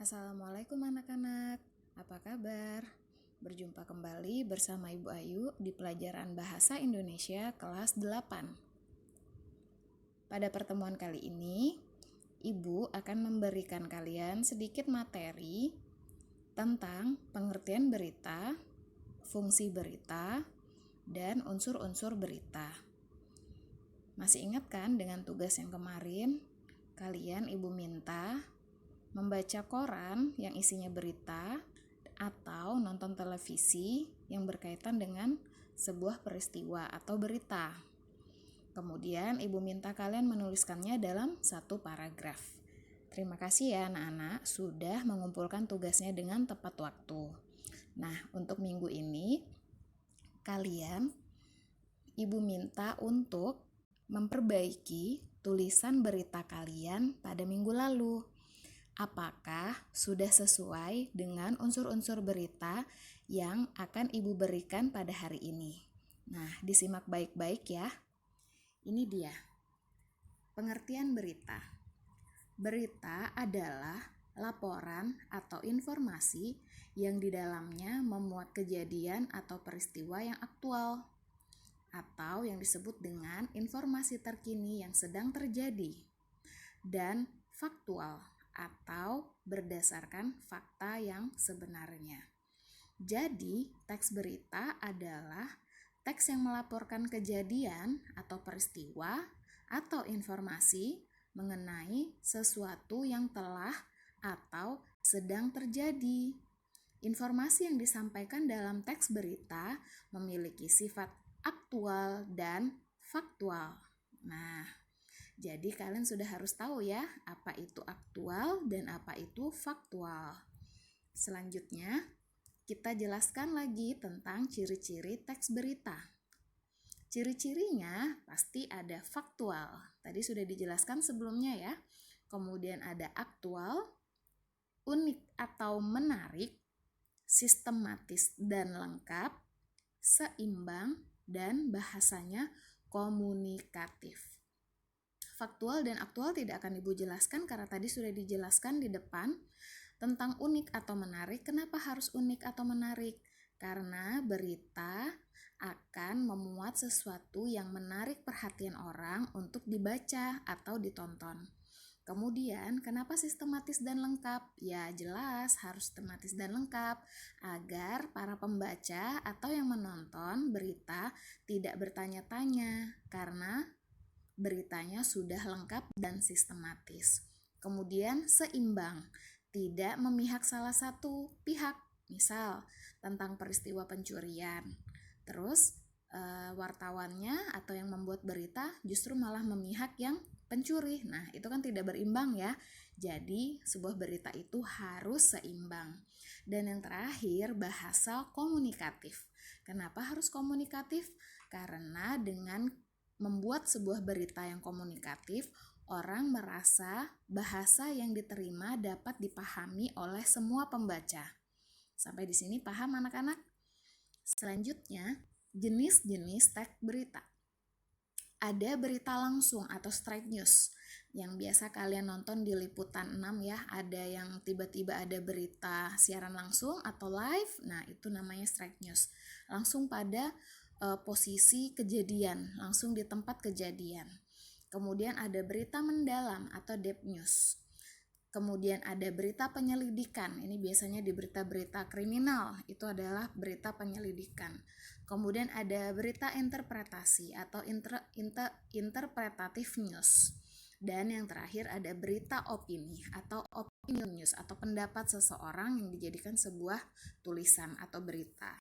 Assalamualaikum anak-anak, apa kabar? Berjumpa kembali bersama Ibu Ayu di pelajaran Bahasa Indonesia kelas 8. Pada pertemuan kali ini, Ibu akan memberikan kalian sedikit materi tentang pengertian berita, fungsi berita, dan unsur-unsur berita. Masih ingat kan dengan tugas yang kemarin? Kalian Ibu minta membaca koran yang isinya berita atau nonton televisi yang berkaitan dengan sebuah peristiwa atau berita. Kemudian Ibu minta kalian menuliskannya dalam satu paragraf. Terima kasih ya anak-anak sudah mengumpulkan tugasnya dengan tepat waktu. Nah, untuk minggu ini kalian Ibu minta untuk memperbaiki tulisan berita kalian pada minggu lalu. Apakah sudah sesuai dengan unsur-unsur berita yang akan Ibu berikan pada hari ini? Nah, disimak baik-baik ya. Ini dia. Pengertian berita. Berita adalah laporan atau informasi yang di dalamnya memuat kejadian atau peristiwa yang aktual, atau yang disebut dengan informasi terkini yang sedang terjadi, dan faktual atau berdasarkan fakta yang sebenarnya. Jadi, teks berita adalah teks yang melaporkan kejadian atau peristiwa atau informasi mengenai sesuatu yang telah atau sedang terjadi. Informasi yang disampaikan dalam teks berita memiliki sifat aktual dan faktual. Nah, jadi kalian sudah harus tahu ya, apa itu aktual dan apa itu faktual. Selanjutnya, kita jelaskan lagi tentang ciri-ciri teks berita. Ciri-cirinya pasti ada faktual. Tadi sudah dijelaskan sebelumnya ya. Kemudian ada aktual, unik atau menarik, sistematis dan lengkap, seimbang, dan bahasanya komunikatif. Faktual dan aktual tidak akan Ibu jelaskan karena tadi sudah dijelaskan di depan. Tentang unik atau menarik, kenapa harus unik atau menarik? Karena berita akan memuat sesuatu yang menarik perhatian orang untuk dibaca atau ditonton. Kemudian, kenapa sistematis dan lengkap? Ya jelas harus sistematis dan lengkap agar para pembaca atau yang menonton berita tidak bertanya-tanya karena beritanya sudah lengkap dan sistematis. Kemudian seimbang, tidak memihak salah satu pihak, misal tentang peristiwa pencurian. Terus wartawannya atau yang membuat berita justru malah memihak yang pencuri. Nah, itu kan tidak berimbang ya. Jadi, sebuah berita itu harus seimbang. Dan yang terakhir, bahasa komunikatif. Kenapa harus komunikatif? Karena dengan membuat sebuah berita yang komunikatif, orang merasa bahasa yang diterima dapat dipahami oleh semua pembaca. Sampai di sini paham anak-anak? Selanjutnya, jenis-jenis teks berita. Ada berita langsung atau straight news yang biasa kalian nonton di liputan 6 ya. Ada yang tiba-tiba ada berita siaran langsung atau live. Nah, itu namanya straight news. Langsung pada posisi kejadian, langsung di tempat kejadian. Kemudian ada berita mendalam atau deep news. Kemudian ada berita penyelidikan, ini biasanya di berita-berita kriminal, itu adalah berita penyelidikan. Kemudian ada berita interpretasi atau interpretative news. Dan yang terakhir ada berita opini atau opinion news atau pendapat seseorang yang dijadikan sebuah tulisan atau berita.